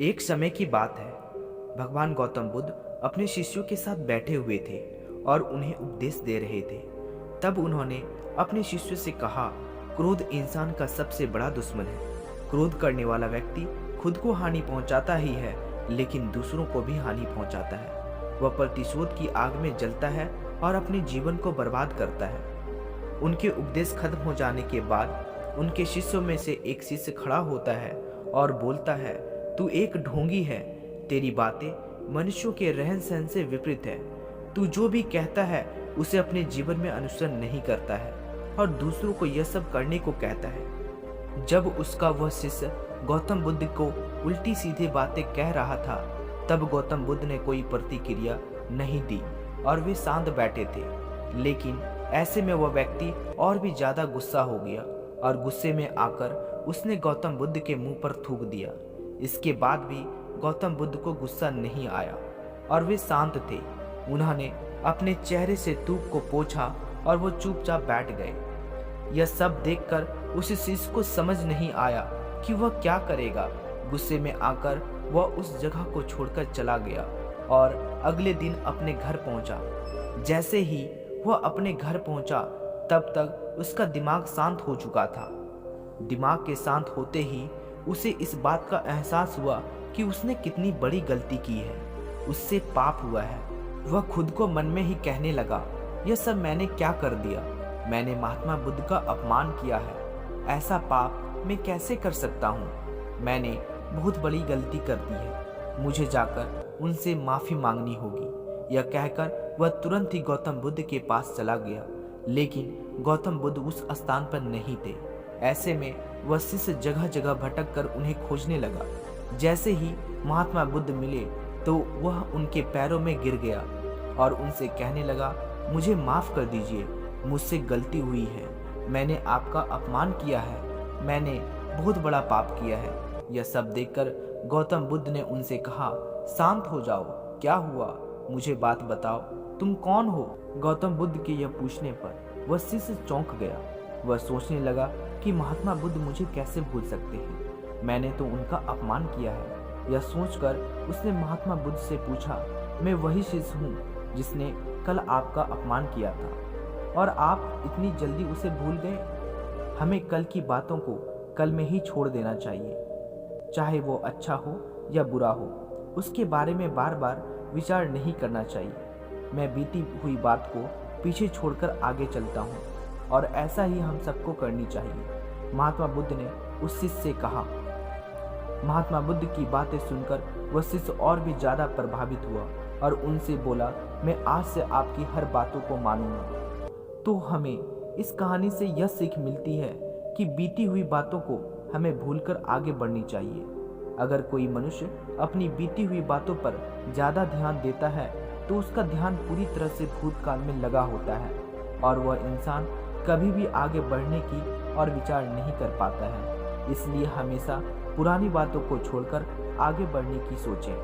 एक समय की बात है। भगवान गौतम बुद्ध अपने शिष्यों के साथ बैठे हुए थे और उन्हें उपदेश दे रहे थे। तब उन्होंने अपने शिष्यों से कहा, क्रोध इंसान का सबसे बड़ा दुश्मन है। क्रोध करने वाला व्यक्ति खुद को हानि पहुंचाता ही है, लेकिन दूसरों को भी हानि पहुंचाता है। वह प्रतिशोध की आग में जलता है और अपने जीवन को बर्बाद करता है। उनके उपदेश खत्म हो जाने के बाद उनके शिष्यों में से एक शिष्य खड़ा होता है और बोलता है, तू एक ढोंगी है। तेरी बातें मनुष्यों के रहन सहन से विपरीत है। तू जो भी कहता है उसे अपने जीवन में अनुसरण नहीं करता है और दूसरों को यह सब करने को कहता है। जब उसका वह शिष्य गौतम बुद्ध को उल्टी सीधी बातें कह रहा था, तब गौतम बुद्ध ने कोई प्रतिक्रिया नहीं दी और वे शांत बैठे थे। लेकिन ऐसे में वह व्यक्ति और भी ज्यादा गुस्सा हो गया और गुस्से में आकर उसने गौतम बुद्ध के मुंह पर थूक दिया। इसके बाद भी गौतम बुद्ध को गुस्सा नहीं आया और वे शांत थे। उन्होंने अपने चेहरे से थूक को पोंछा और वो चुपचाप बैठ गए। यह सब देखकर उस शिष्य को समझ नहीं आया कि वह क्या करेगा। गुस्से में आकर वह उस जगह को छोड़कर चला गया और अगले दिन अपने घर पहुंचा। जैसे ही वह अपने घर पहुंचा, तब तक उसका दिमाग शांत हो चुका था। दिमाग के शांत होते ही उसे इस बात का एहसास हुआ कि उसने कितनी बड़ी गलती की है। उससे पाप हुआ है। वह खुद को मन में ही कहने लगा, यह सब मैंने क्या कर दिया। मैंने महात्मा बुद्ध का अपमान किया है। ऐसा पाप मैं कैसे कर सकता हूँ। मैंने बहुत बड़ी गलती कर दी है। मुझे जाकर उनसे माफ़ी मांगनी होगी। यह कहकर वह तुरंत ही गौतम बुद्ध के पास चला गया। लेकिन गौतम बुद्ध उस स्थान पर नहीं थे। ऐसे में वह शिष्य जगह जगह भटक कर उन्हें खोजने लगा। जैसे ही महात्मा बुद्ध मिले तो वह उनके पैरों में गिर गया और उनसे कहने लगा, मुझे माफ़ कर दीजिए, मुझसे गलती हुई है। मैंने आपका अपमान किया है। मैंने बहुत बड़ा पाप किया है। यह सब देखकर गौतम बुद्ध ने उनसे कहा, शांत हो जाओ, क्या हुआ, मुझे बात बताओ, तुम कौन हो। गौतम बुद्ध के यह पूछने पर वह शिष्य चौंक गया। वह सोचने लगा कि महात्मा बुद्ध मुझे कैसे भूल सकते हैं। मैंने तो उनका अपमान किया है। यह सोचकर उसने महात्मा बुद्ध से पूछा, मैं वही शिष्य हूँ जिसने कल आपका अपमान किया था और आप इतनी जल्दी उसे भूल गए। हमें कल की बातों को कल में ही छोड़ देना चाहिए। चाहे वो अच्छा हो या बुरा हो, उसके बारे में बार बार विचार नहीं करना चाहिए। मैं बीती हुई बात को पीछे छोड़कर आगे चलता हूँ और ऐसा ही हम सबको करनी चाहिए, महात्मा बुद्ध ने उस शिष्य से कहा। महात्मा बुद्ध की बातें सुनकर वह शिष्य और भी ज़्यादा प्रभावित हुआ और उनसे बोला, मैं आज से आपकी हर बातों को मानूंगा। तो हमें इस कहानी से यह सीख मिलती है कि बीती हुई बातों को हमें भूलकर आगे बढ़नी चाहिए। अगर कोई मनुष्य अपनी बीती हुई बातों पर ज़्यादा ध्यान देता है तो उसका ध्यान पूरी तरह से भूतकाल में लगा होता है और वह इंसान कभी भी आगे बढ़ने की और विचार नहीं कर पाता है। इसलिए हमेशा पुरानी बातों को छोड़कर आगे बढ़ने की सोचें।